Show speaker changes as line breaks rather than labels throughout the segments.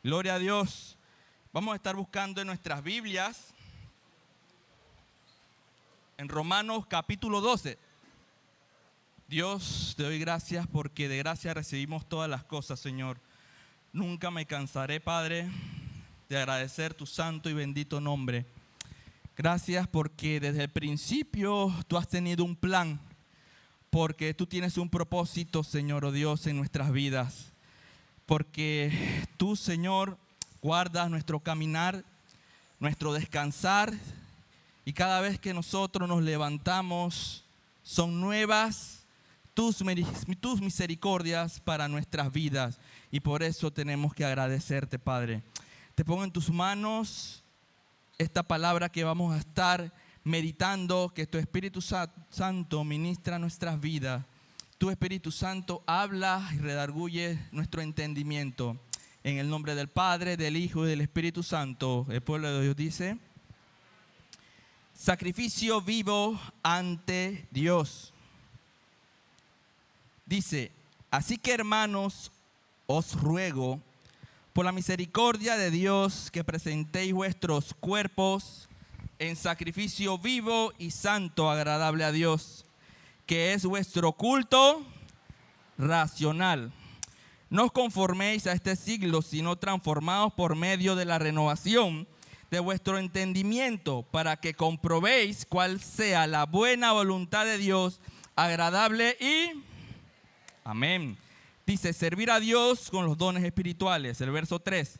Gloria a Dios. Vamos a estar buscando en nuestras Biblias, en Romanos capítulo 12. Dios, te doy gracias porque de gracia recibimos todas las cosas, Señor. Nunca me cansaré, Padre, de agradecer tu santo y bendito nombre. Gracias porque desde el principio tú has tenido un plan, porque tú tienes un propósito, Señor, oh Dios, en nuestras vidas. Porque tú, Señor, guardas nuestro caminar, nuestro descansar, y cada vez que nosotros nos levantamos, son nuevas tus misericordias para nuestras vidas. Y por eso tenemos que agradecerte, Padre. Te pongo en tus manos esta palabra que vamos a estar meditando, que tu Espíritu Santo ministra nuestras vidas. Tu Espíritu Santo habla y redarguye nuestro entendimiento. En el nombre del Padre, del Hijo y del Espíritu Santo, el pueblo de Dios dice: sacrificio vivo ante Dios. Dice: así que, hermanos, os ruego por la misericordia de Dios que presentéis vuestros cuerpos en sacrificio vivo y santo, agradable a Dios, que es vuestro culto racional. No os conforméis a este siglo, sino transformaos por medio de la renovación de vuestro entendimiento, para que comprobéis cuál sea la buena voluntad de Dios, agradable y... Amén. Dice: servir a Dios con los dones espirituales. El verso 3.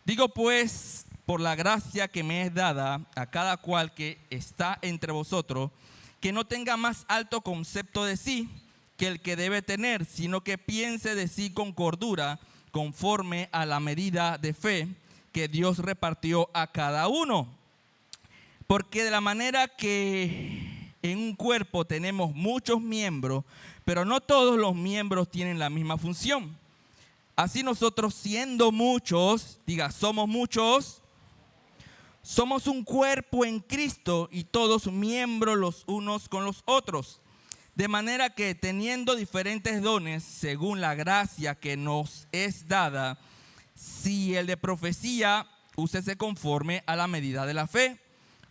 Digo pues, por la gracia que me es dada a cada cual que está entre vosotros, que no tenga más alto concepto de sí que el que debe tener, sino que piense de sí con cordura, conforme a la medida de fe que Dios repartió a cada uno. Porque de la manera que en un cuerpo tenemos muchos miembros, pero no todos los miembros tienen la misma función. Así nosotros, siendo muchos, somos muchos, somos un cuerpo en Cristo y todos miembros los unos con los otros. De manera que, teniendo diferentes dones, según la gracia que nos es dada, si el de profecía, úsese conforme a la medida de la fe,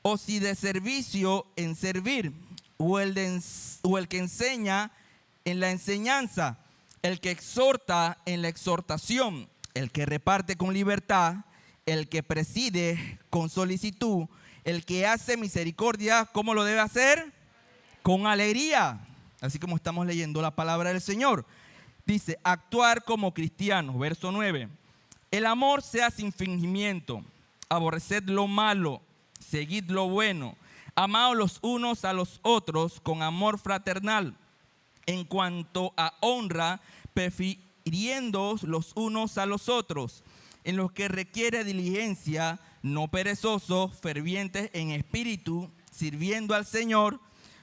o si de servicio, en servir, o el que enseña, en la enseñanza, el que exhorta, en la exhortación, el que reparte con libertad, el que preside con solicitud, el que hace misericordia. ¿Cómo lo debe hacer? Con alegría. Así como estamos leyendo la palabra del Señor. Dice: actuar como cristianos. Verso 9. El amor sea sin fingimiento. Aborreced lo malo. Seguid lo bueno. Amaos los unos a los otros con amor fraternal. En cuanto a honra, prefiriéndoos los unos a los otros. En lo que requiere diligencia, no perezosos, fervientes en espíritu, sirviendo al Señor,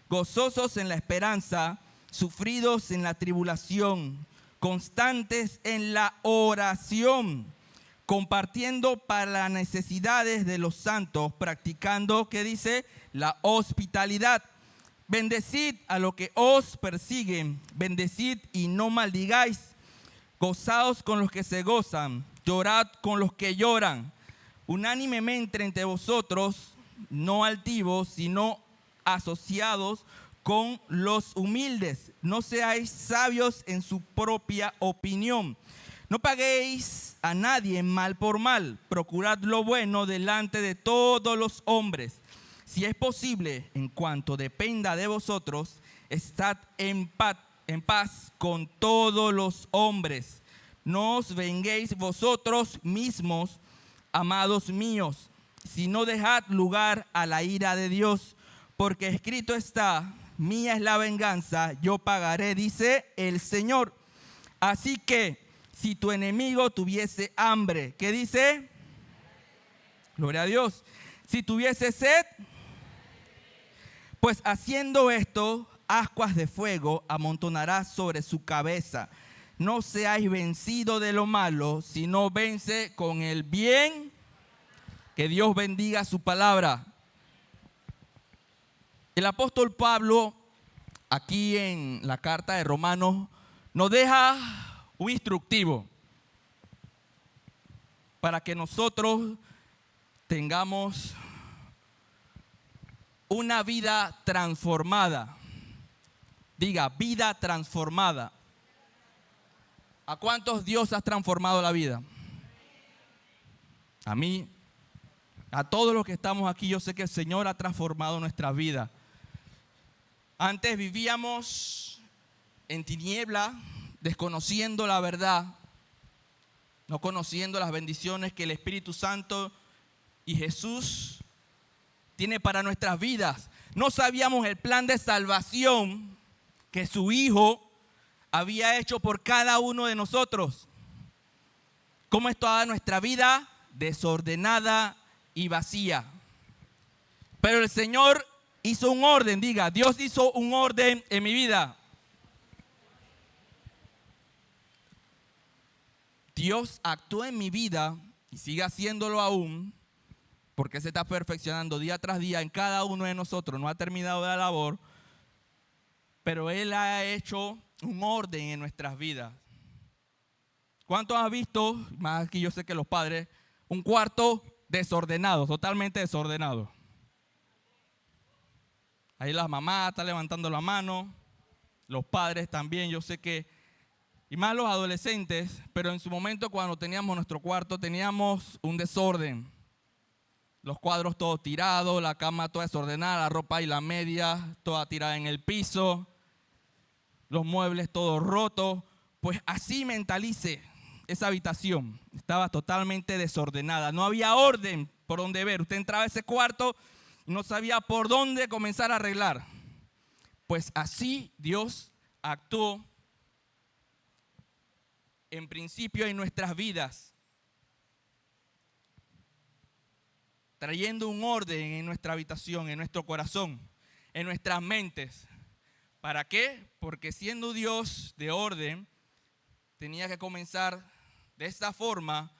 gozosos en la esperanza, sufridos en la tribulación, constantes en la oración, compartiendo para las necesidades de los santos, practicando, ¿qué dice? La hospitalidad. Bendecid a los que os persiguen, bendecid y no maldigáis. Gozaos con los que se gozan, llorad con los que lloran. Unánimemente entre vosotros, no altivos, sino asociados con los humildes. No seáis sabios en su propia opinión. No paguéis a nadie mal por mal. Procurad lo bueno delante de todos los hombres. Si es posible, en cuanto dependa de vosotros, estad en paz con todos los hombres. No os venguéis vosotros mismos, amados míos, sino dejad lugar a la ira de Dios. Porque escrito está: mía es la venganza, yo pagaré, dice el Señor. Así que, si tu enemigo tuviese hambre, ¿qué dice? Gloria a Dios. Si tuviese sed, pues haciendo esto, ascuas de fuego amontonará sobre su cabeza. No seáis vencidos de lo malo, sino vence con el bien. Que Dios bendiga su palabra. El apóstol Pablo, aquí en la carta de Romanos, nos deja un instructivo. para que nosotros tengamos una vida transformada. Diga, vida transformada. ¿A cuántos Dios ha transformado la vida? A mí, a todos los que estamos aquí, yo sé que el Señor ha transformado nuestra vida. Antes vivíamos en tiniebla, desconociendo la verdad, no conociendo las bendiciones que el Espíritu Santo y Jesús tiene para nuestras vidas. No sabíamos el plan de salvación que su Hijo había hecho por cada uno de nosotros. Cómo es toda nuestra vida desordenada y vacía. Pero el Señor hizo un orden, diga, Dios hizo un orden en mi vida. Dios actuó en mi vida y sigue haciéndolo aún, porque se está perfeccionando día tras día en cada uno de nosotros. No ha terminado la labor, pero Él ha hecho un orden en nuestras vidas. ¿Cuántos han visto, más aquí yo sé que los padres, un cuarto desordenado, totalmente desordenado? Ahí la mamá está levantando la mano, los padres también, yo sé que, y más los adolescentes, pero en su momento cuando teníamos nuestro cuarto teníamos un desorden. Los cuadros todos tirados, la cama toda desordenada, la ropa y la media toda tirada en el piso, los muebles todos rotos. Pues así mentalice esa habitación. Estaba totalmente desordenada. No había orden por donde ver. Usted entraba a ese cuarto y no sabía por dónde comenzar a arreglar. Pues así Dios actuó en principio en nuestras vidas, trayendo un orden en nuestra habitación, en nuestro corazón, en nuestras mentes. ¿Para qué? Porque siendo Dios de orden, tenía que comenzar de esta forma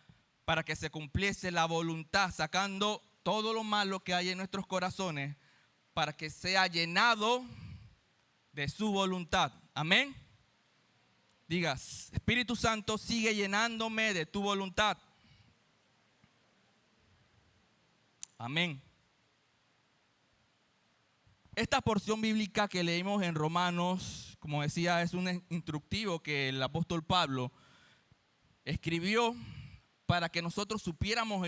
para que se cumpliese la voluntad, sacando todo lo malo que hay en nuestros corazones, para que sea llenado de su voluntad. Amén. Digas, Espíritu Santo, sigue llenándome de tu voluntad. Amén. Esta porción bíblica que leímos en Romanos, como decía, es un instructivo que el apóstol Pablo escribió para que nosotros supiéramos,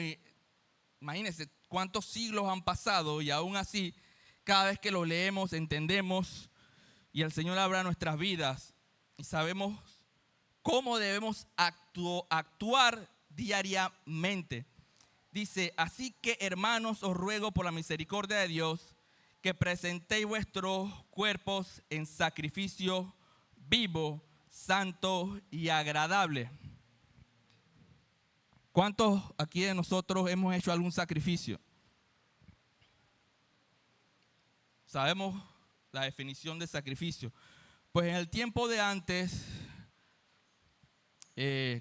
imagínense cuántos siglos han pasado y aún así, cada vez que lo leemos, entendemos y el Señor habla nuestras vidas y sabemos cómo debemos actuar diariamente. Dice, así que hermanos, os ruego por la misericordia de Dios que presentéis vuestros cuerpos en sacrificio vivo, santo y agradable. ¿Cuántos aquí de nosotros hemos hecho algún sacrificio? Sabemos la definición de sacrificio. Pues en el tiempo de antes,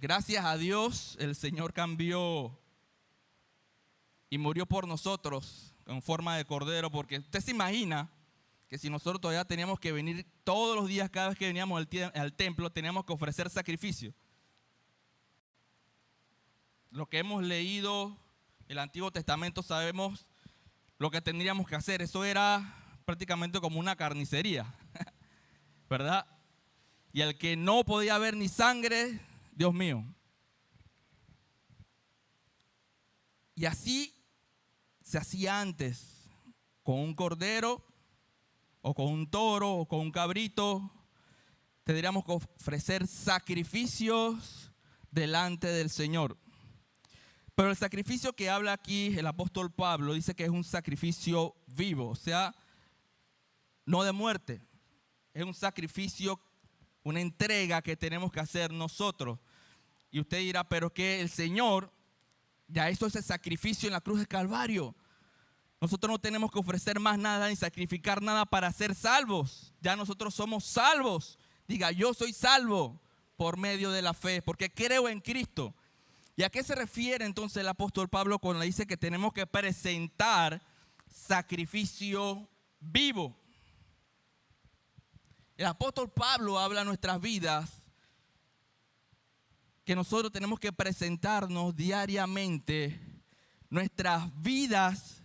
gracias a Dios, el Señor cambió y murió por nosotros en forma de cordero, porque usted se imagina que si nosotros todavía teníamos que venir todos los días, cada vez que veníamos al templo, teníamos que ofrecer sacrificio. Lo que hemos leído el Antiguo Testamento sabemos lo que tendríamos que hacer. Eso era prácticamente como una carnicería, ¿verdad? Y el que no podía ver ni sangre, Dios mío. Y así se hacía antes, con un cordero, o con un toro, o con un cabrito. Tendríamos que ofrecer sacrificios delante del Señor. Pero el sacrificio que habla aquí el apóstol Pablo dice que es un sacrificio vivo, o sea, no de muerte. Es un sacrificio, una entrega que tenemos que hacer nosotros. Y usted dirá, pero que el Señor ya hizo ese sacrificio en la cruz del Calvario. Nosotros no tenemos que ofrecer más nada ni sacrificar nada para ser salvos. Ya nosotros somos salvos. Diga, yo soy salvo por medio de la fe, porque creo en Cristo. ¿Y a qué se refiere entonces el apóstol Pablo cuando dice que tenemos que presentar sacrificio vivo? El apóstol Pablo habla a nuestras vidas que nosotros tenemos que presentarnos diariamente nuestras vidas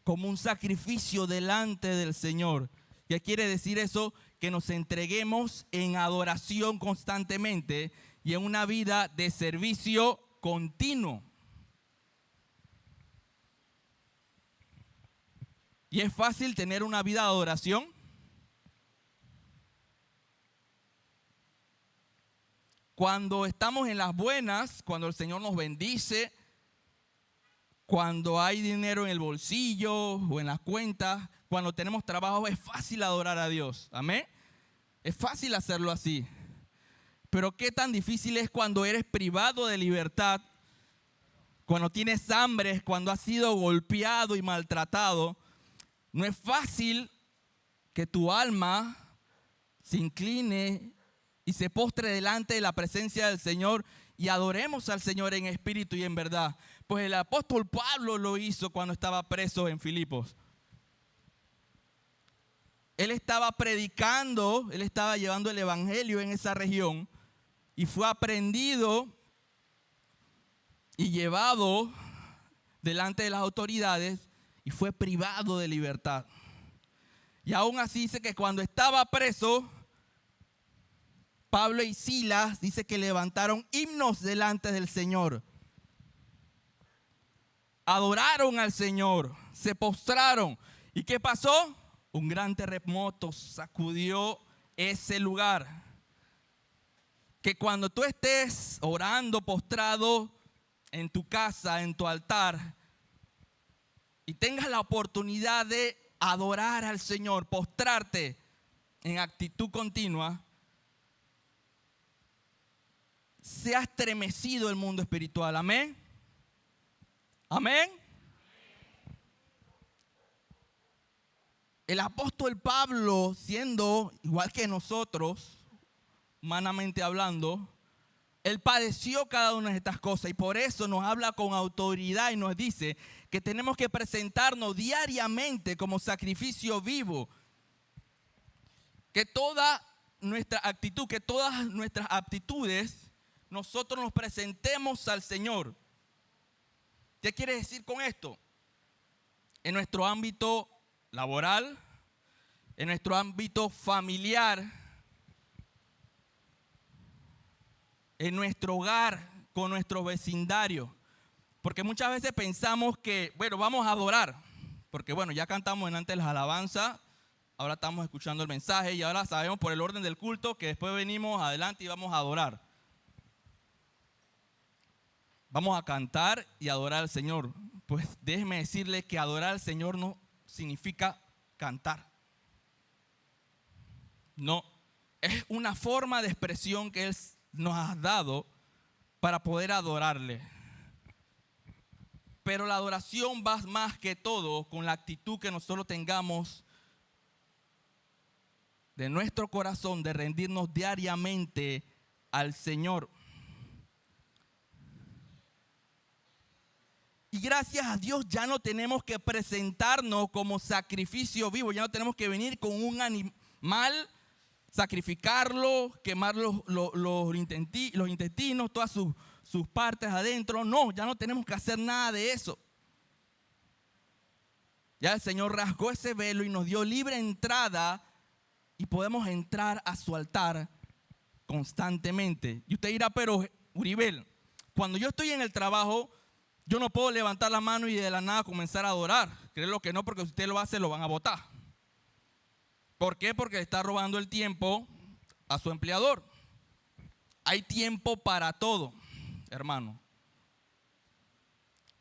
como un sacrificio delante del Señor. ¿Qué quiere decir eso? Que nos entreguemos en adoración constantemente y en una vida de servicio continuo. ¿Y es fácil tener una vida de adoración? Cuando estamos en las buenas, cuando el Señor nos bendice, cuando hay dinero en el bolsillo o en las cuentas, cuando tenemos trabajo, es fácil adorar a Dios. Amén. Es fácil hacerlo así. Pero qué tan difícil es cuando eres privado de libertad, cuando tienes hambre, cuando has sido golpeado y maltratado. No es fácil que tu alma se incline y se postre delante de la presencia del Señor y adoremos al Señor en espíritu y en verdad. Pues el apóstol Pablo lo hizo cuando estaba preso en Filipos. Él estaba predicando, él estaba llevando el evangelio en esa región y fue aprendido y llevado delante de las autoridades y fue privado de libertad. Y aún así dice que cuando estaba preso, Pablo y Silas dice que levantaron himnos delante del Señor. Adoraron al Señor, se postraron. ¿Y qué pasó? Un gran terremoto sacudió ese lugar. Que cuando tú estés orando, postrado en tu casa, en tu altar, y tengas la oportunidad de adorar al Señor, postrarte en actitud continua, se ha estremecido el mundo espiritual. Amén. Amén. El apóstol Pablo, siendo igual que nosotros, humanamente hablando, él padeció cada una de estas cosas y por eso nos habla con autoridad y nos dice que tenemos que presentarnos diariamente como sacrificio vivo. Que toda nuestra actitud, que todas nuestras aptitudes, nosotros nos presentemos al Señor. ¿Qué quiere decir con esto? En nuestro ámbito laboral, en nuestro ámbito familiar, en nuestro hogar, con nuestro vecindario. Porque muchas veces pensamos que, bueno, vamos a adorar. Porque bueno, ya cantamos delante de las alabanzas, ahora estamos escuchando el mensaje y ahora sabemos por el orden del culto que después venimos adelante y vamos a adorar. Vamos a cantar y adorar al Señor. Pues déjeme decirle que adorar al Señor no significa cantar. No, es una forma de expresión que Él nos ha dado para poder adorarle. Pero la adoración va más que todo con la actitud que nosotros tengamos de nuestro corazón de rendirnos diariamente al Señor. Y gracias a Dios ya no tenemos que presentarnos como sacrificio vivo, ya no tenemos que venir con un animal, sacrificarlo, quemar los intestinos, todas sus partes adentro. No, ya no tenemos que hacer nada de eso. Ya el Señor rasgó ese velo y nos dio libre entrada y podemos entrar a su altar constantemente. Y usted dirá, pero Uribel, cuando yo estoy en el trabajo, yo no puedo levantar la mano y de la nada comenzar a adorar. Créelo que no, porque si usted lo hace, lo van a botar. ¿Por qué? Porque le está robando el tiempo a su empleador. Hay tiempo para todo, hermano.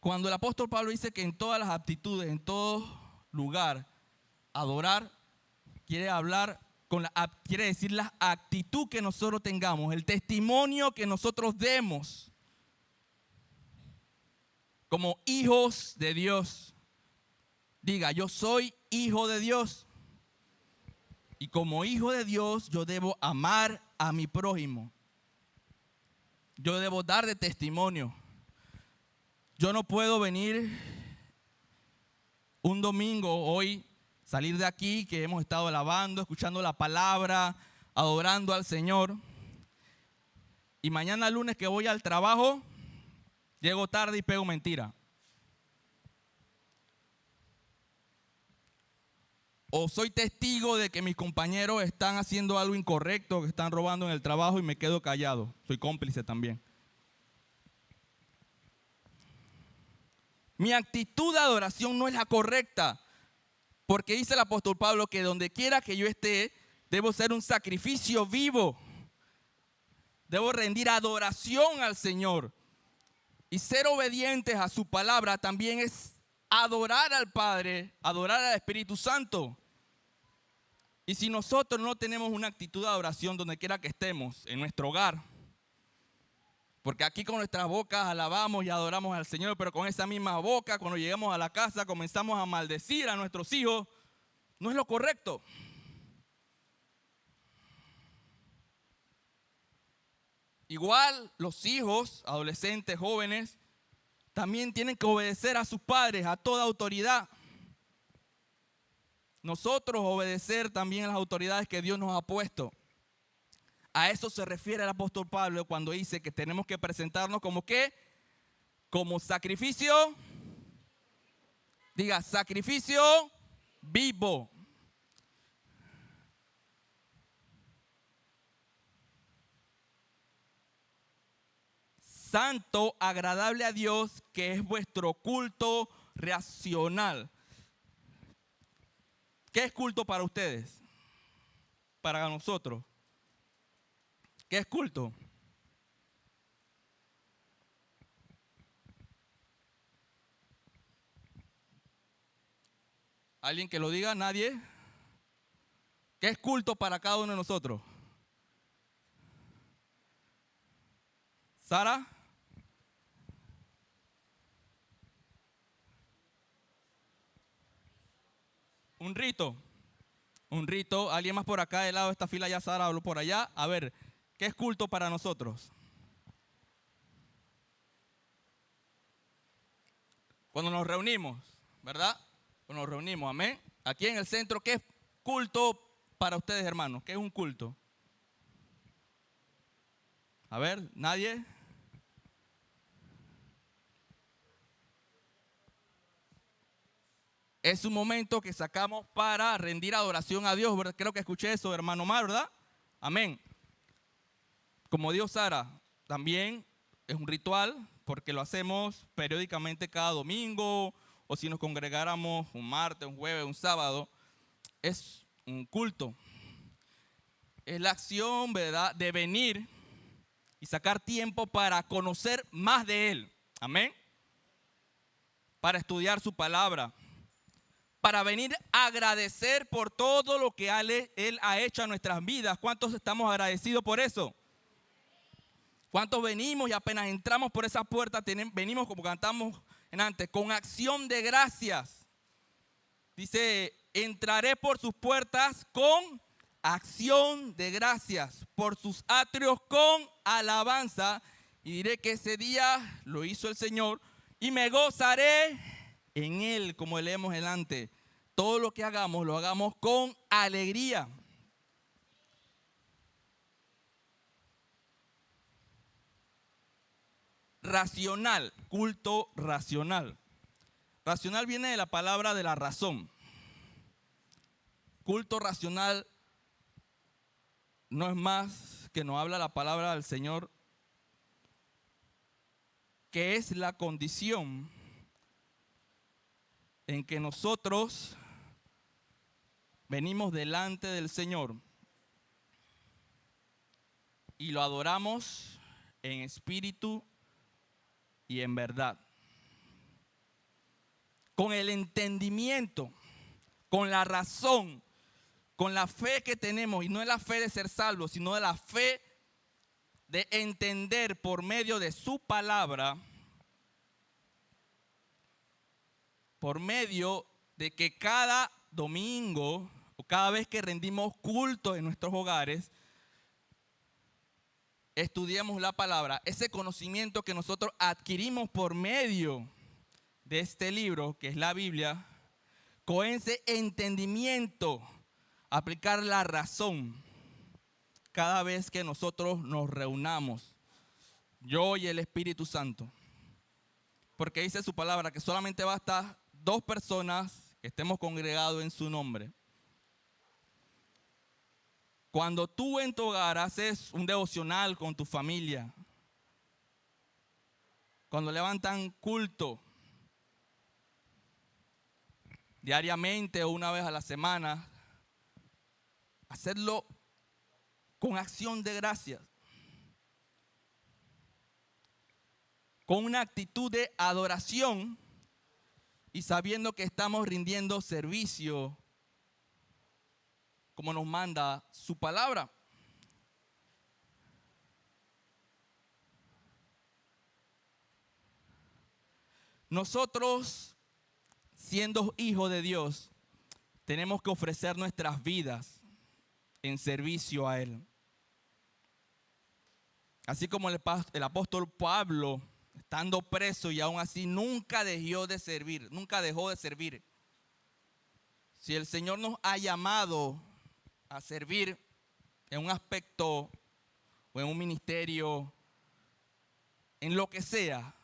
Cuando el apóstol Pablo dice que en todas las aptitudes, en todo lugar, adorar, quiere decir la actitud que nosotros tengamos, el testimonio que nosotros demos como hijos de Dios. Diga, yo soy hijo de Dios. Y como hijo de Dios, yo debo amar a mi prójimo. Yo debo dar de testimonio. Yo no puedo venir un domingo, hoy, salir de aquí, que hemos estado alabando, escuchando la palabra, adorando al Señor, y mañana lunes que voy al trabajo, llego tarde y pego mentira. O soy testigo de que mis compañeros están haciendo algo incorrecto, que están robando en el trabajo y me quedo callado. Soy cómplice también. Mi actitud de adoración no es la correcta, porque dice el apóstol Pablo que donde quiera que yo esté, debo ser un sacrificio vivo. Debo rendir adoración al Señor. Y ser obedientes a su palabra también es adorar al Padre, adorar al Espíritu Santo. Y si nosotros no tenemos una actitud de adoración donde quiera que estemos, en nuestro hogar, porque aquí con nuestras bocas alabamos y adoramos al Señor, pero con esa misma boca, cuando llegamos a la casa, comenzamos a maldecir a nuestros hijos, no es lo correcto. Igual los hijos, adolescentes, jóvenes, también tienen que obedecer a sus padres, a toda autoridad. Nosotros obedecer también a las autoridades que Dios nos ha puesto. A eso se refiere el apóstol Pablo cuando dice que tenemos que presentarnos como ¿qué? Como sacrificio. Diga, sacrificio vivo. Santo, agradable a Dios, que es vuestro culto racional. ¿Qué es culto para ustedes? Para nosotros. ¿Qué es culto? ¿Alguien que lo diga? ¿Nadie? ¿Qué es culto para cada uno de nosotros? ¿Sara? Un rito. Un rito. ¿Alguien más por acá del lado de esta fila? Ya Sara habló por allá. A ver, ¿qué es culto para nosotros? Cuando nos reunimos, ¿verdad? Cuando nos reunimos, amén. Aquí en el centro, ¿qué es culto para ustedes, hermanos? ¿Qué es un culto? A ver, ¿nadie? Es un momento que sacamos para rendir adoración a Dios, ¿verdad? Creo que escuché eso, hermano Mar, ¿verdad? Amén. Como dijo Sara, también es un ritual porque lo hacemos periódicamente cada domingo o si nos congregáramos un martes, un jueves, un sábado, es un culto. Es la acción, ¿verdad?, de venir y sacar tiempo para conocer más de Él. Amén. Para estudiar su palabra. Para venir a agradecer por todo lo que Él ha hecho a nuestras vidas. ¿Cuántos estamos agradecidos por eso? ¿Cuántos venimos y apenas entramos por esa puerta, venimos como cantamos antes, con acción de gracias? Dice, entraré por sus puertas con acción de gracias, por sus atrios con alabanza, y diré que ese día lo hizo el Señor, y me gozaré en Él, como leemos delante. Todo lo que hagamos, lo hagamos con alegría. Racional, culto racional. Racional viene de la palabra de la razón. Culto racional no es más que nos habla la palabra del Señor, que es la condición en que nosotros venimos delante del Señor y lo adoramos en espíritu y en verdad. Con el entendimiento, con la razón, con la fe que tenemos, y no es la fe de ser salvos, sino de la fe de entender por medio de su palabra, por medio de que cada domingo o cada vez que rendimos culto en nuestros hogares, estudiamos la palabra, ese conocimiento que nosotros adquirimos por medio de este libro, que es la Biblia, con ese entendimiento, aplicar la razón cada vez que nosotros nos reunamos. yo y el Espíritu Santo. Porque dice su palabra que solamente basta 2 personas que estemos congregados en su nombre. Cuando tú en tu hogar haces un devocional con tu familia, cuando levantan culto diariamente o una vez a la semana, hacerlo con acción de gracias, con una actitud de adoración y sabiendo que estamos rindiendo servicio como nos manda su palabra. Nosotros, siendo hijos de Dios, tenemos que ofrecer nuestras vidas en servicio a Él. Así como el apóstol Pablo, estando preso y aún así nunca dejó de servir. Si el Señor nos ha llamado a servir en un aspecto o en un ministerio, en lo que sea,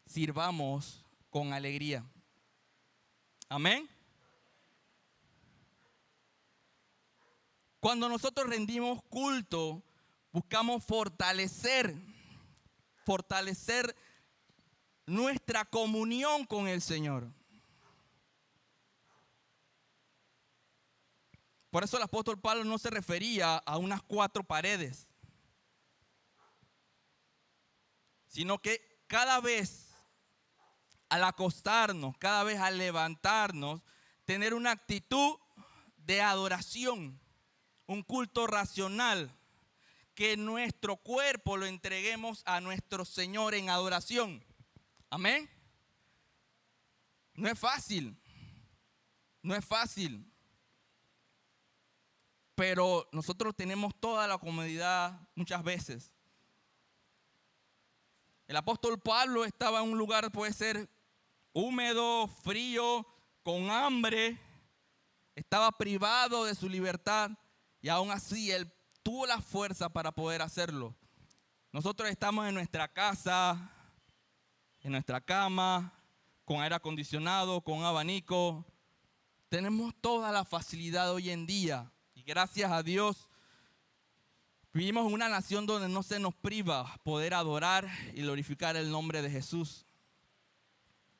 sirvamos con alegría. Amén. Cuando nosotros rendimos culto, buscamos fortalecer nuestra comunión con el Señor. Por eso el apóstol Pablo no se refería a unas 4 paredes, sino que cada vez al acostarnos, cada vez al levantarnos, tener una actitud de adoración, un culto racional, que nuestro cuerpo lo entreguemos a nuestro Señor en adoración. Amén. No es fácil, pero nosotros tenemos toda la comodidad muchas veces. El apóstol Pablo estaba en un lugar, puede ser húmedo, frío, con hambre, estaba privado de su libertad y aún así él tuvo la fuerza para poder hacerlo. Nosotros estamos en nuestra casa, en nuestra cama, con aire acondicionado, con abanico. Tenemos toda la facilidad hoy en día y gracias a Dios vivimos en una nación donde no se nos priva poder adorar y glorificar el nombre de Jesús.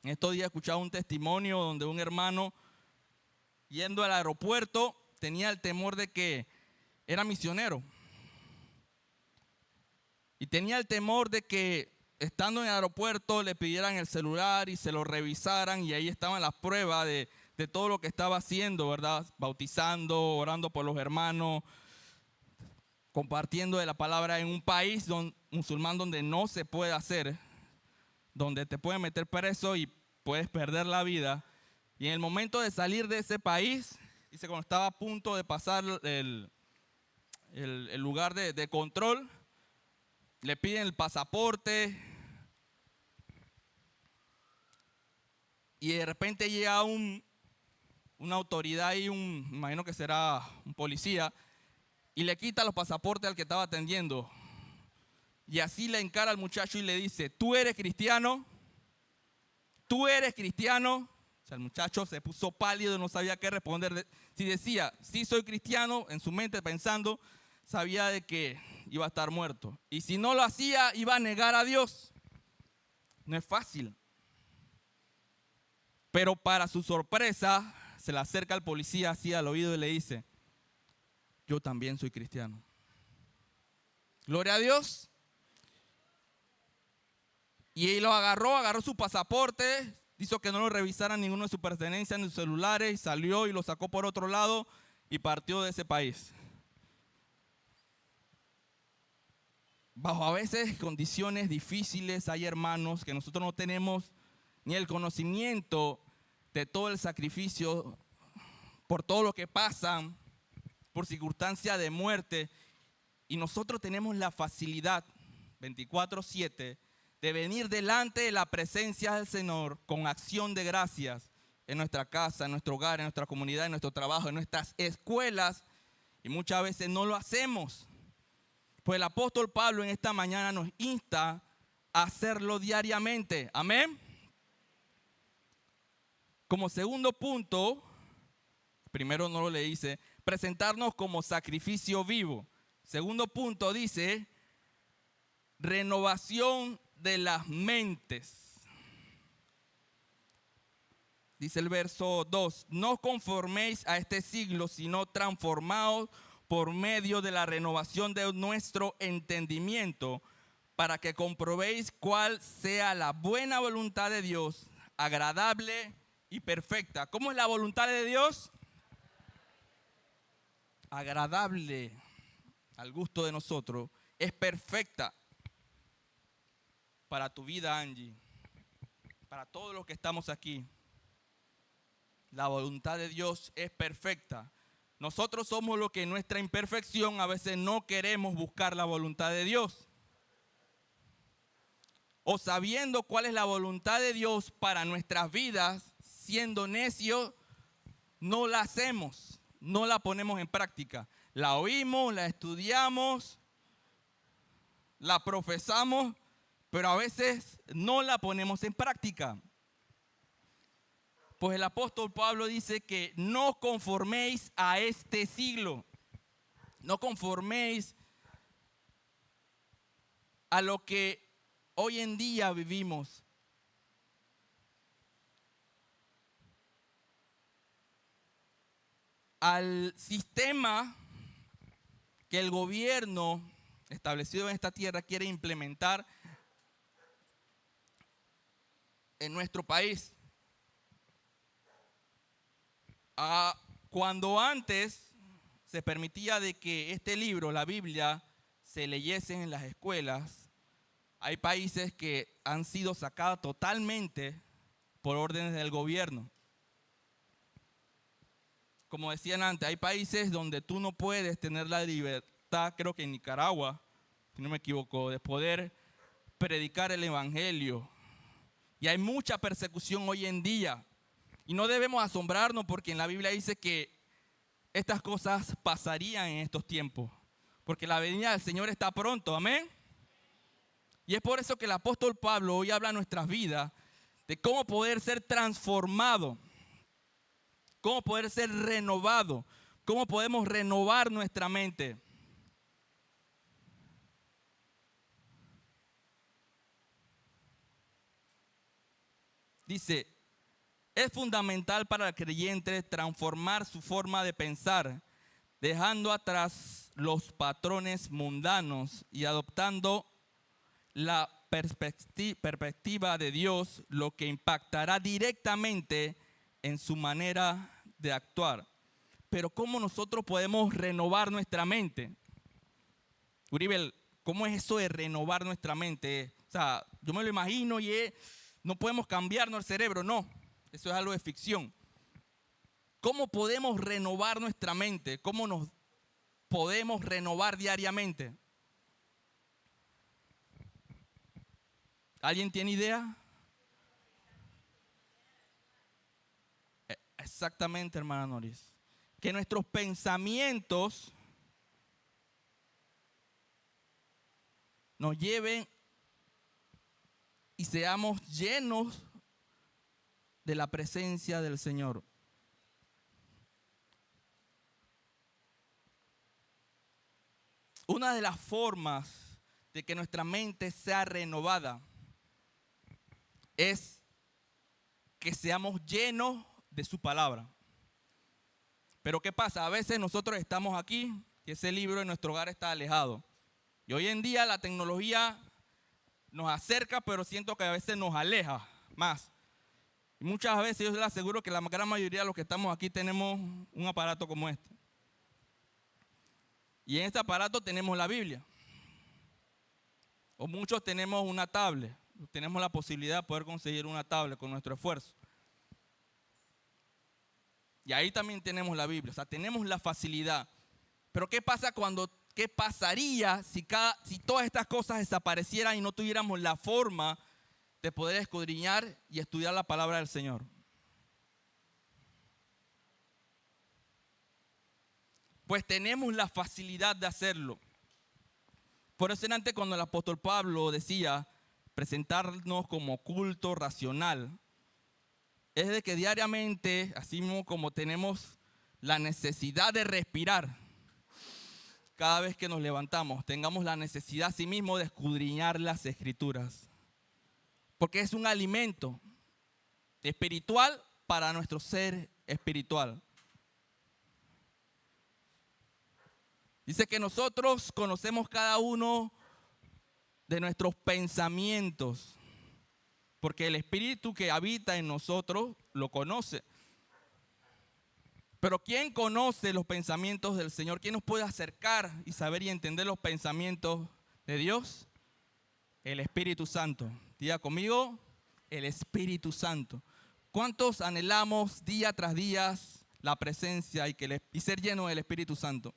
En estos días he escuchado un testimonio donde un hermano yendo al aeropuerto tenía el temor de que era misionero. Y tenía el temor de que estando en el aeropuerto le pidieran el celular y se lo revisaran y ahí estaban las pruebas de todo lo que estaba haciendo, ¿verdad? Bautizando, orando por los hermanos, compartiendo de la palabra en un país musulmán donde no se puede hacer, donde te pueden meter preso y puedes perder la vida. Y en el momento de salir de ese país, dice cuando estaba a punto de pasar el lugar de control, le piden el pasaporte y de repente llega una autoridad y me imagino que será un policía, y le quita los pasaportes al que estaba atendiendo. Y así le encara al muchacho y le dice, ¿tú eres cristiano? ¿Tú eres cristiano? O sea, el muchacho se puso pálido, no sabía qué responder. Si decía, sí soy cristiano, en su mente pensando, sabía de que iba a estar muerto. Y si no lo hacía, iba a negar a Dios. No es fácil. Pero para su sorpresa, se le acerca al policía así al oído y le dice, yo también soy cristiano. Gloria a Dios. Y él lo agarró su pasaporte, hizo que no lo revisaran ninguno de sus pertenencias ni sus celulares, y salió y lo sacó por otro lado y partió de ese país. Bajo a veces condiciones difíciles hay hermanos que nosotros no tenemos ni el conocimiento de todo el sacrificio, por todo lo que pasan, por circunstancia de muerte, y nosotros tenemos la facilidad 24/7 de venir delante de la presencia del Señor con acción de gracias en nuestra casa, en nuestro hogar, en nuestra comunidad, en nuestro trabajo, en nuestras escuelas, y muchas veces no lo hacemos Pues el apóstol Pablo en esta mañana nos insta a hacerlo diariamente. Amén. Como segundo punto, primero no le dice, presentarnos como sacrificio vivo. Segundo punto dice, renovación de las mentes. Dice el verso 2, no conforméis a este siglo, sino transformaos por medio de la renovación de nuestro entendimiento, para que comprobéis cuál sea la buena voluntad de Dios, agradable y perfecta. ¿Cómo es la voluntad de Dios? Agradable al gusto de nosotros, es perfecta para tu vida, Angie, para todos los que estamos aquí. La voluntad de Dios es perfecta. Nosotros somos los que en nuestra imperfección a veces no queremos buscar la voluntad de Dios. O sabiendo cuál es la voluntad de Dios para nuestras vidas, siendo necios, no la hacemos, no la ponemos en práctica. La oímos, la estudiamos, la profesamos, pero a veces no la ponemos en práctica. Pues el apóstol Pablo dice que no conforméis a este siglo, no conforméis a lo que hoy en día vivimos. Al sistema que el gobierno establecido en esta tierra quiere implementar en nuestro país. Cuando antes se permitía de que este libro, la Biblia, se leyese en las escuelas, hay países que han sido sacados totalmente por órdenes del gobierno. Como decían antes, hay países donde tú no puedes tener la libertad, creo que en Nicaragua, si no me equivoco, de poder predicar el evangelio. Y hay mucha persecución hoy en día. Y no debemos asombrarnos porque en la Biblia dice que estas cosas pasarían en estos tiempos. Porque la venida del Señor está pronto, amén. Y es por eso que el apóstol Pablo hoy habla a nuestras vidas de cómo poder ser transformado, cómo poder ser renovado, cómo podemos renovar nuestra mente. Dice, es fundamental para el creyente transformar su forma de pensar, dejando atrás los patrones mundanos y adoptando la perspectiva de Dios, lo que impactará directamente en su manera de actuar. Pero ¿cómo nosotros podemos renovar nuestra mente? Uribe, ¿cómo es eso de renovar nuestra mente? O sea, yo me lo imagino y no podemos cambiarnos el cerebro, no. Eso es algo de ficción. ¿Cómo podemos renovar nuestra mente? ¿Cómo nos podemos renovar diariamente? ¿Alguien tiene idea? Exactamente, hermana Noris. Que nuestros pensamientos nos lleven y seamos llenos de la presencia del Señor. Una de las formas de que nuestra mente sea renovada es que seamos llenos de su palabra. Pero ¿qué pasa? A veces nosotros estamos aquí y ese libro en nuestro hogar está alejado. Y hoy en día la tecnología nos acerca, pero siento que a veces nos aleja más. Y muchas veces yo les aseguro que la gran mayoría de los que estamos aquí tenemos un aparato como este. Y en este aparato tenemos la Biblia. O muchos tenemos una tablet. Tenemos la posibilidad de poder conseguir una tablet con nuestro esfuerzo. Y ahí también tenemos la Biblia. O sea, tenemos la facilidad. Pero ¿qué pasaría si todas estas cosas desaparecieran y no tuviéramos la forma de poder escudriñar y estudiar la palabra del Señor? Pues tenemos la facilidad de hacerlo. Por eso antes cuando el apóstol Pablo decía presentarnos como culto racional, es de que diariamente, así mismo como tenemos la necesidad de respirar, cada vez que nos levantamos, tengamos la necesidad así mismo de escudriñar las Escrituras. Porque es un alimento espiritual para nuestro ser espiritual. Dice que nosotros conocemos cada uno de nuestros pensamientos, porque el Espíritu que habita en nosotros lo conoce. Pero ¿quién conoce los pensamientos del Señor? ¿Quién nos puede acercar y saber y entender los pensamientos de Dios? El Espíritu Santo. Diga conmigo, el Espíritu Santo. ¿Cuántos anhelamos día tras día la presencia y ser llenos del Espíritu Santo?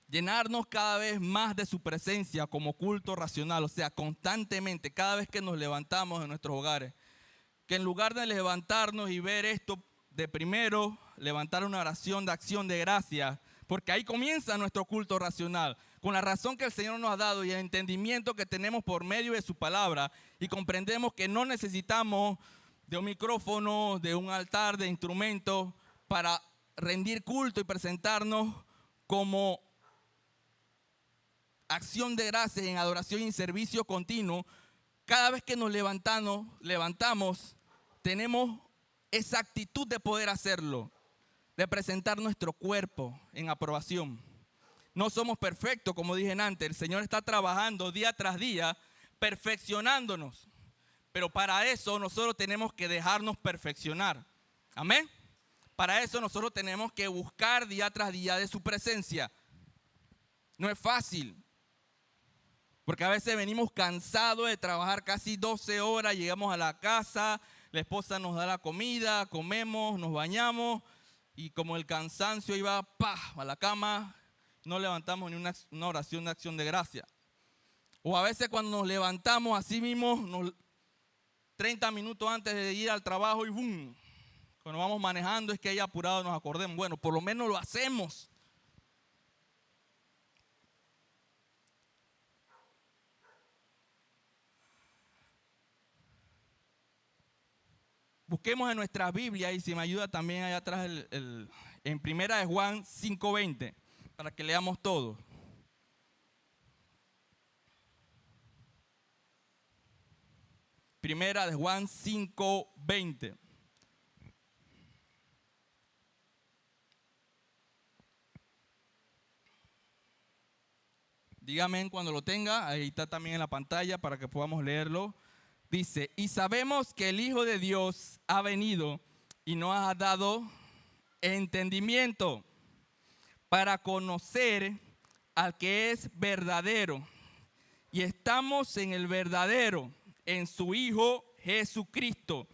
Llenarnos cada vez más de su presencia como culto racional, o sea, constantemente, cada vez que nos levantamos en nuestros hogares. Que en lugar de levantarnos y ver esto de primero, levantar una oración de acción de gracias, porque ahí comienza nuestro culto racional, con la razón que el Señor nos ha dado y el entendimiento que tenemos por medio de su palabra, y comprendemos que no necesitamos de un micrófono, de un altar, de instrumentos para rendir culto y presentarnos como acción de gracias en adoración y servicio continuo. Cada vez que nos levantamos, tenemos esa actitud de poder hacerlo, de presentar nuestro cuerpo en aprobación. No somos perfectos, como dije antes. El Señor está trabajando día tras día, perfeccionándonos. Pero para eso nosotros tenemos que dejarnos perfeccionar. Amén. Para eso nosotros tenemos que buscar día tras día de su presencia. No es fácil. Porque a veces venimos cansados de trabajar casi 12 horas, llegamos a la casa, la esposa nos da la comida, comemos, nos bañamos y como el cansancio iba a la cama, no levantamos ni una oración de acción de gracia. O a veces cuando nos levantamos así mismo, 30 minutos antes de ir al trabajo y ¡bum! Cuando vamos manejando es que ahí apurado nos acordemos. Bueno, por lo menos lo hacemos. Busquemos en nuestra Biblia y si me ayuda también allá atrás en Primera de Juan 5:20 para que leamos todo. Primera de Juan 5:20. Dígame cuando lo tenga, ahí está también en la pantalla para que podamos leerlo. Dice, y sabemos que el Hijo de Dios ha venido y nos ha dado entendimiento para conocer al que es verdadero. Y estamos en el verdadero, en su Hijo Jesucristo.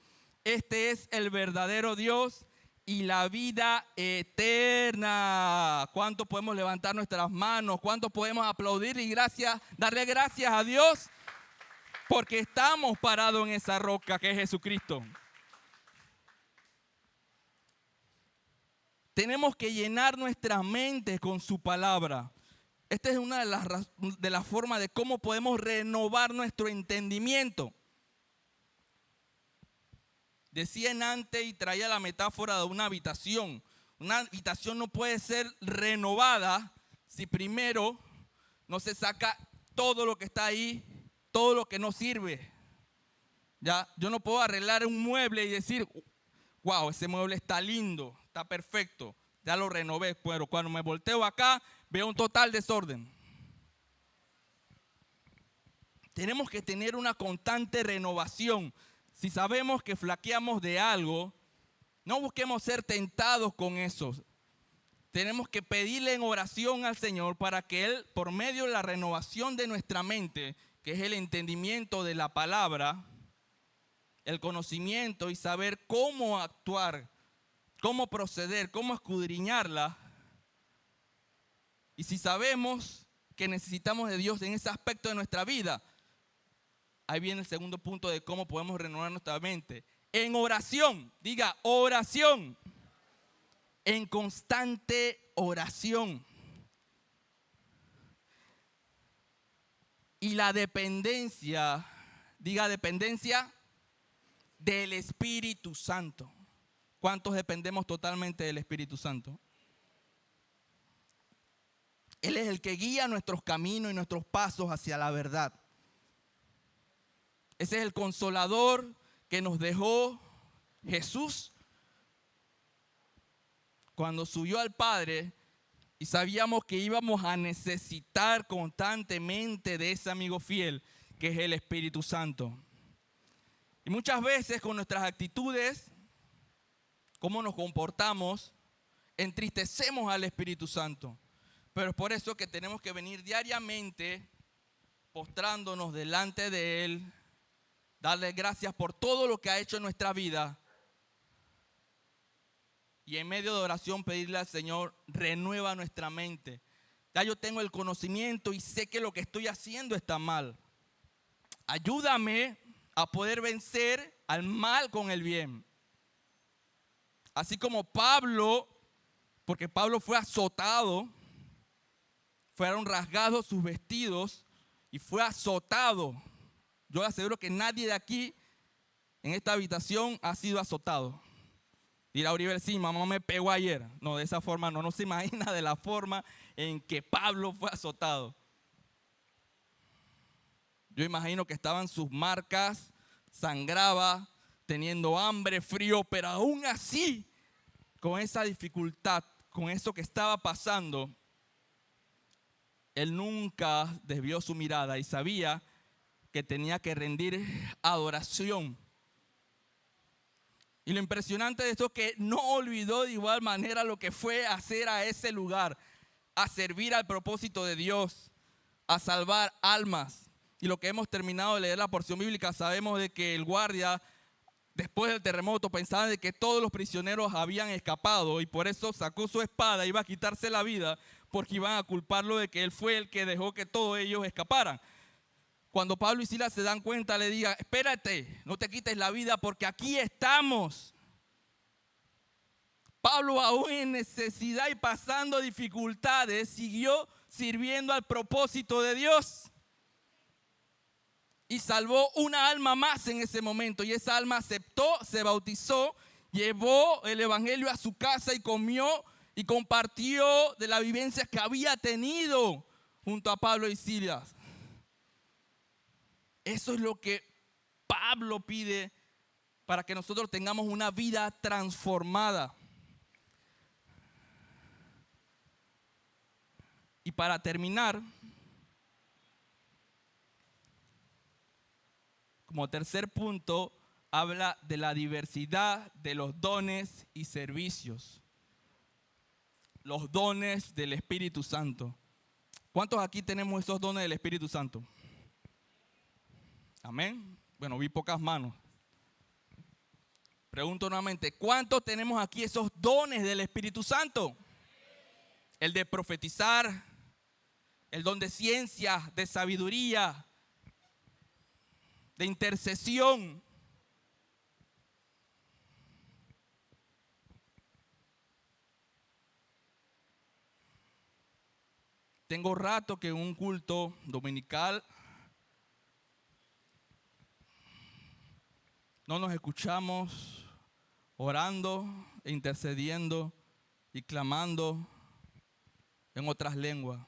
Este es el verdadero Dios y la vida eterna. ¿Cuánto podemos levantar nuestras manos? ¿Cuánto podemos aplaudir y darle gracias a Dios? Porque estamos parados en esa roca que es Jesucristo. Tenemos que llenar nuestras mentes con su palabra. Esta es una de las formas de cómo podemos renovar nuestro entendimiento. Decían antes y traía la metáfora de una habitación. Una habitación no puede ser renovada si primero no se saca todo lo que está ahí, todo lo que no sirve. Ya, yo no puedo arreglar un mueble y decir, wow, ese mueble está lindo, está perfecto, ya lo renové, pero cuando me volteo acá veo un total desorden. Tenemos que tener una constante renovación. Si sabemos que flaqueamos de algo, no busquemos ser tentados con eso. Tenemos que pedirle en oración al Señor para que Él, por medio de la renovación de nuestra mente, que es el entendimiento de la palabra, el conocimiento y saber cómo actuar, cómo proceder, cómo escudriñarla. Y si sabemos que necesitamos de Dios en ese aspecto de nuestra vida, ahí viene el segundo punto de cómo podemos renovar nuestra mente. En oración, diga oración. En constante oración. y la dependencia, diga dependencia, del Espíritu Santo. ¿Cuántos dependemos totalmente del Espíritu Santo? Él es el que guía nuestros caminos y nuestros pasos hacia la verdad. Ese es el consolador que nos dejó Jesús cuando subió al Padre y sabíamos que íbamos a necesitar constantemente de ese amigo fiel que es el Espíritu Santo. Y muchas veces con nuestras actitudes, cómo nos comportamos, entristecemos al Espíritu Santo. Pero es por eso que tenemos que venir diariamente postrándonos delante de Él, darle gracias por todo lo que ha hecho en nuestra vida y en medio de oración pedirle al Señor, renueva nuestra mente. Ya yo tengo el conocimiento y sé que lo que estoy haciendo está mal. Ayúdame a poder vencer al mal con el bien. Así como Pablo, porque Pablo fue azotado, fueron rasgados sus vestidos y fue azotado. Yo le aseguro que nadie de aquí en esta habitación ha sido azotado. Dirá Uribe, sí, mamá me pegó ayer. No, de esa forma no se imagina de la forma en que Pablo fue azotado. Yo imagino que estaban sus marcas, sangraba, teniendo hambre, frío, pero aún así, con esa dificultad, con eso que estaba pasando, él nunca desvió su mirada y sabía que tenía que rendir adoración. Y lo impresionante de esto es que no olvidó de igual manera lo que fue a hacer a ese lugar, a servir al propósito de Dios, a salvar almas. Y lo que hemos terminado de leer la porción bíblica, sabemos de que el guardia, después del terremoto, pensaba de que todos los prisioneros habían escapado y por eso sacó su espada y iba a quitarse la vida porque iban a culparlo de que él fue el que dejó que todos ellos escaparan. Cuando Pablo y Silas se dan cuenta, le digan, espérate, no te quites la vida porque aquí estamos. Pablo, aún en necesidad y pasando dificultades, siguió sirviendo al propósito de Dios. Y salvó una alma más en ese momento. Y esa alma aceptó, se bautizó, llevó el evangelio a su casa y comió y compartió de las vivencias que había tenido junto a Pablo y Silas. Eso es lo que Pablo pide para que nosotros tengamos una vida transformada. Y para terminar, como tercer punto, habla de la diversidad de los dones y servicios. Los dones del Espíritu Santo. ¿Cuántos aquí tenemos esos dones del Espíritu Santo? Amén. Bueno, vi pocas manos. Pregunto nuevamente, ¿cuántos tenemos aquí esos dones del Espíritu Santo? El de profetizar, el don de ciencia, de sabiduría, de intercesión. Tengo rato que en un culto dominical no nos escuchamos orando, e intercediendo y clamando en otras lenguas.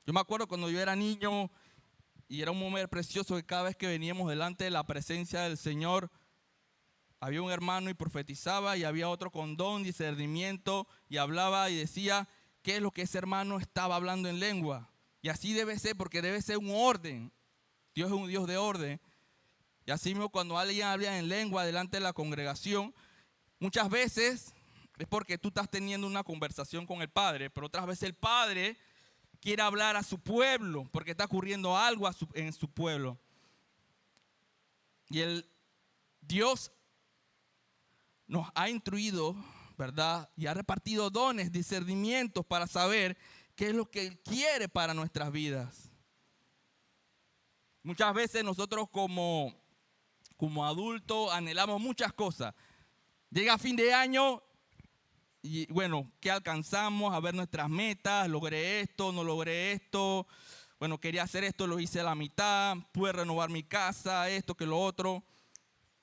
Yo me acuerdo cuando yo era niño y era un momento precioso que cada vez que veníamos delante de la presencia del Señor, había un hermano y profetizaba y había otro con don, discernimiento y hablaba y decía qué es lo que ese hermano estaba hablando en lengua. Y así debe ser porque debe ser un orden. Dios es un Dios de orden. Y así mismo cuando alguien habla en lengua delante de la congregación, muchas veces es porque tú estás teniendo una conversación con el Padre, pero otras veces el Padre quiere hablar a su pueblo porque está ocurriendo algo en su pueblo. Y el Dios nos ha instruido, ¿verdad? Y ha repartido dones, discernimientos para saber qué es lo que Él quiere para nuestras vidas. Muchas veces nosotros como adultos anhelamos muchas cosas. Llega fin de año y bueno, ¿qué alcanzamos? A ver nuestras metas, logré esto, no logré esto. Bueno, quería hacer esto, lo hice a la mitad, pude renovar mi casa, esto, que lo otro.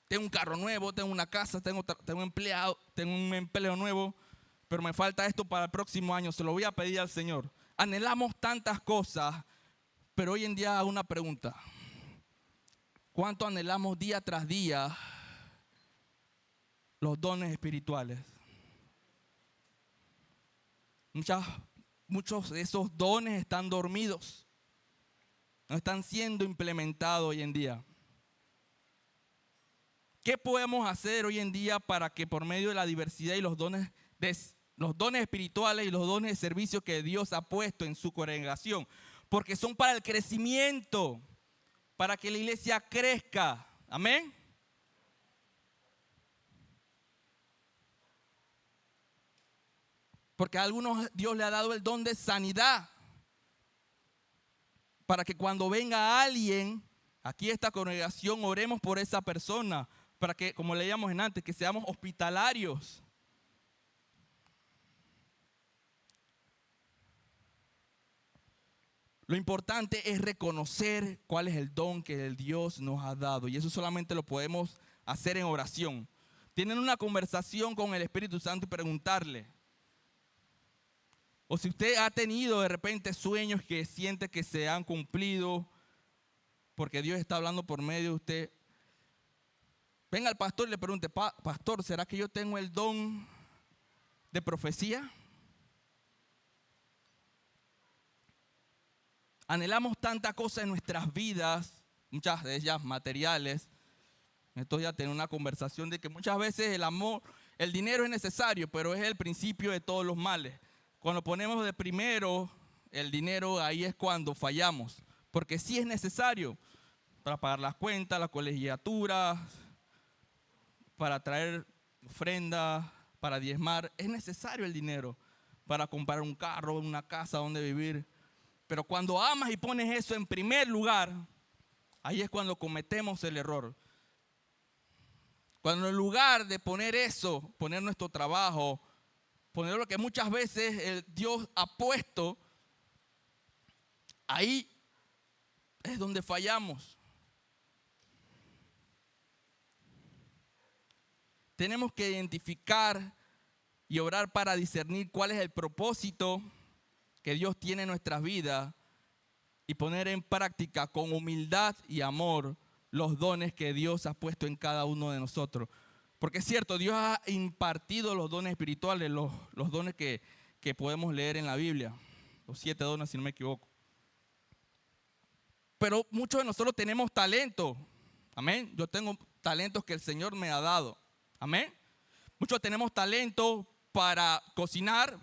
Tengo un carro nuevo, tengo una casa, tengo un empleo nuevo, pero me falta esto para el próximo año, se lo voy a pedir al Señor. Anhelamos tantas cosas, pero hoy en día hago una pregunta. ¿Cuánto anhelamos día tras día los dones espirituales? Muchos de esos dones están dormidos, no están siendo implementados hoy en día. ¿Qué podemos hacer hoy en día para que por medio de la diversidad y los dones espirituales y los dones de servicio que Dios ha puesto en su congregación? Porque son para el crecimiento, para que la iglesia crezca. Amén. Porque a algunos Dios le ha dado el don de sanidad, para que cuando venga alguien aquí a esta congregación, oremos por esa persona, para que, como leíamos en antes, que seamos hospitalarios. Lo importante es reconocer cuál es el don que el Dios nos ha dado, y eso solamente lo podemos hacer en oración. Tienen una conversación con el Espíritu Santo y preguntarle. O si usted ha tenido de repente sueños que siente que se han cumplido porque Dios está hablando por medio de usted, venga al pastor y le pregunte: pastor, ¿será que yo tengo el don de profecía? Anhelamos tanta cosa en nuestras vidas, muchas de ellas materiales. Esto ya tiene una conversación de que muchas veces el amor, el dinero es necesario, pero es el principio de todos los males. Cuando ponemos de primero el dinero, ahí es cuando fallamos. Porque sí es necesario para pagar las cuentas, la colegiatura, para traer ofrendas, para diezmar. Es necesario el dinero para comprar un carro, una casa donde vivir. Pero cuando amas y pones eso en primer lugar, ahí es cuando cometemos el error. Cuando en lugar de poner eso, poner nuestro trabajo, poner lo que muchas veces Dios ha puesto, ahí es donde fallamos. Tenemos que identificar y orar para discernir cuál es el propósito que Dios tiene en nuestras vidas y poner en práctica con humildad y amor los dones que Dios ha puesto en cada uno de nosotros. Porque es cierto, Dios ha impartido los dones espirituales, los dones que podemos leer en la Biblia, los 7 dones si no me equivoco. Pero muchos de nosotros tenemos talento, amén. Yo tengo talentos que el Señor me ha dado, amén. Muchos tenemos talento para cocinar,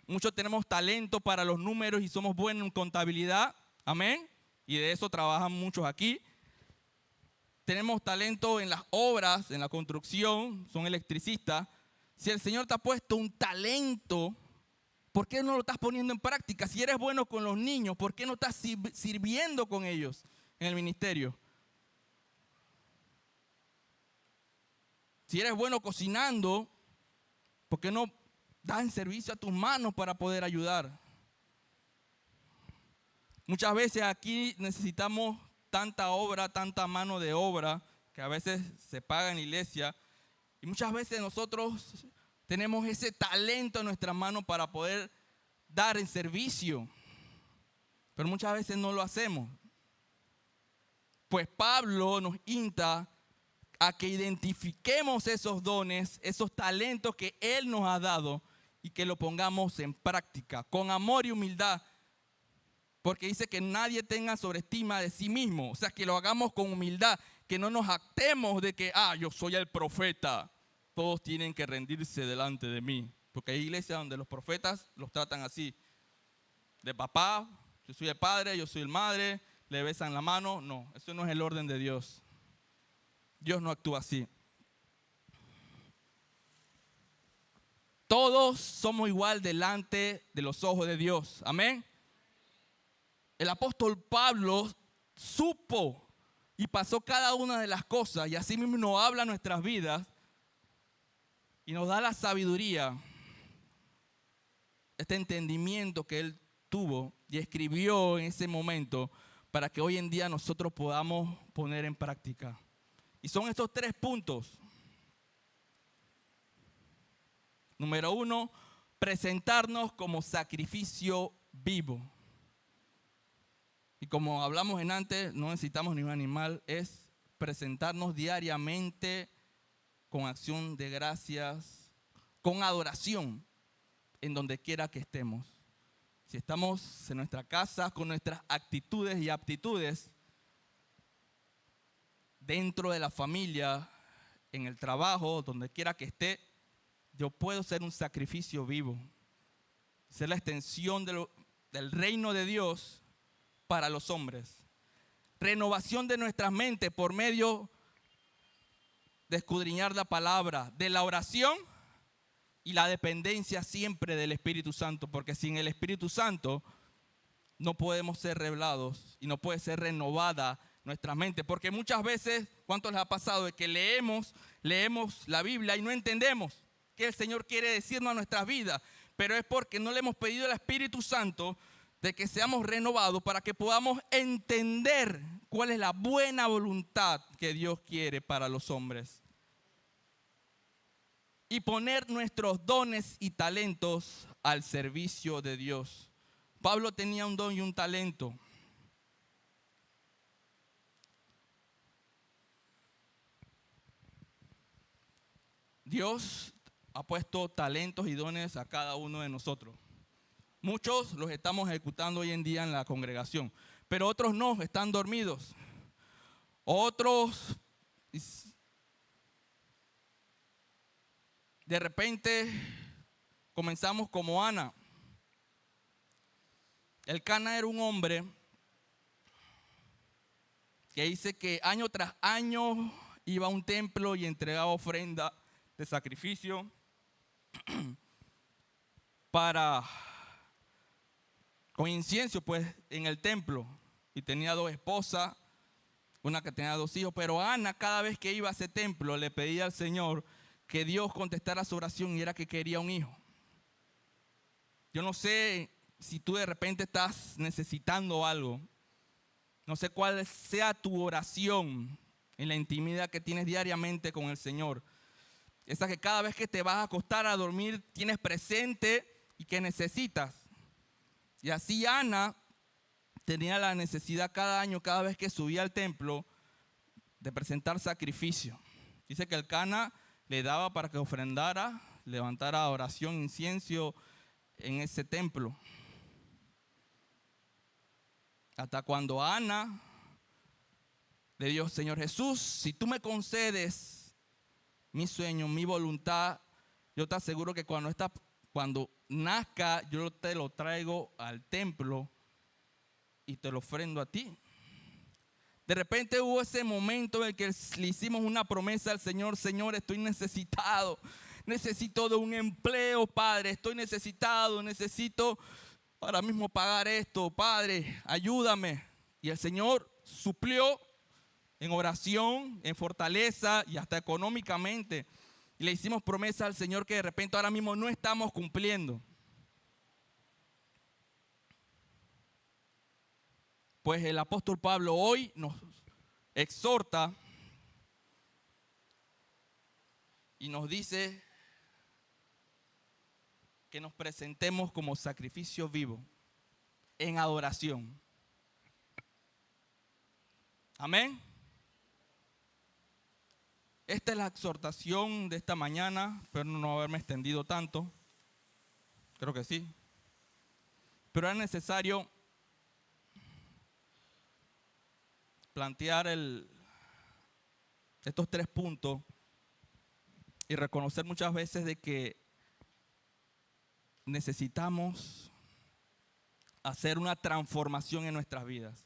muchos tenemos talento para los números y somos buenos en contabilidad, amén. Y de eso trabajan muchos aquí. Tenemos talento en las obras, en la construcción, son electricistas. Si el Señor te ha puesto un talento, ¿por qué no lo estás poniendo en práctica? Si eres bueno con los niños, ¿por qué no estás sirviendo con ellos en el ministerio? Si eres bueno cocinando, ¿por qué no das en servicio a tus manos para poder ayudar? Muchas veces aquí necesitamos tanta obra, tanta mano de obra, que a veces se paga en la iglesia. Y muchas veces nosotros tenemos ese talento en nuestras manos para poder dar en servicio. Pero muchas veces no lo hacemos. Pues Pablo nos insta a que identifiquemos esos dones, esos talentos que Él nos ha dado y que lo pongamos en práctica con amor y humildad. Porque dice que nadie tenga sobreestima de sí mismo. O sea, que lo hagamos con humildad, que no nos jactemos de que, yo soy el profeta. Todos tienen que rendirse delante de mí. Porque hay iglesias donde los profetas los tratan así. De papá, yo soy el padre, yo soy el madre, le besan la mano. No, eso no es el orden de Dios. Dios no actúa así. Todos somos igual delante de los ojos de Dios. Amén. El apóstol Pablo supo y pasó cada una de las cosas, y así mismo nos habla nuestras vidas y nos da la sabiduría, este entendimiento que Él tuvo y escribió en ese momento para que hoy en día nosotros podamos poner en práctica. Y son estos 3 puntos. Número 1, presentarnos como sacrificio vivo. Y como hablamos en antes, no necesitamos ni un animal, es presentarnos diariamente con acción de gracias, con adoración, en donde quiera que estemos. Si estamos en nuestra casa, con nuestras actitudes y aptitudes, dentro de la familia, en el trabajo, donde quiera que esté, yo puedo ser un sacrificio vivo, ser la extensión del reino de Dios para los hombres. Renovación de nuestras mentes por medio de escudriñar la palabra, de la oración y la dependencia siempre del Espíritu Santo, porque sin el Espíritu Santo no podemos ser revelados y no puede ser renovada nuestra mente, porque muchas veces, ¿cuánto les ha pasado de que leemos la Biblia y no entendemos qué el Señor quiere decirnos a nuestras vidas? Pero es porque no le hemos pedido al Espíritu Santo de que seamos renovados para que podamos entender cuál es la buena voluntad que Dios quiere para los hombres. Y poner nuestros dones y talentos al servicio de Dios. Pablo tenía un don y un talento. Dios ha puesto talentos y dones a cada uno de nosotros. Muchos los estamos ejecutando hoy en día en la congregación, pero otros no, están dormidos. Otros de repente comenzamos como Ana. El Cana era un hombre que dice que año tras año iba a un templo y entregaba ofrenda de sacrificio con incienso pues en el templo, y tenía 2 esposas, una que tenía 2 hijos, pero Ana cada vez que iba a ese templo le pedía al Señor que Dios contestara su oración y era que quería un hijo. Yo no sé si tú de repente estás necesitando algo, no sé cuál sea tu oración en la intimidad que tienes diariamente con el Señor. Esa que cada vez que te vas a acostar a dormir tienes presente y que necesitas. Y así Ana tenía la necesidad cada año, cada vez que subía al templo, de presentar sacrificio. Dice que el Cana le daba para que ofrendara, levantara oración, incienso en ese templo. Hasta cuando Ana le dijo: Señor Jesús, si tú me concedes mi sueño, mi voluntad, yo te aseguro que cuando nazca, yo te lo traigo al templo y te lo ofrendo a ti. De repente hubo ese momento en el que le hicimos una promesa al Señor: Señor, estoy necesitado, necesito de un empleo, Padre, estoy necesitado, necesito ahora mismo pagar esto, Padre, ayúdame. Y el Señor suplió en oración, en fortaleza y hasta económicamente. Y le hicimos promesa al Señor que de repente ahora mismo no estamos cumpliendo. Pues el apóstol Pablo hoy nos exhorta y nos dice que nos presentemos como sacrificio vivo en adoración. Amén. Esta es la exhortación de esta mañana, pero no haberme extendido tanto. Creo que sí. Pero es necesario plantear estos 3 puntos y reconocer muchas veces de que necesitamos hacer una transformación en nuestras vidas.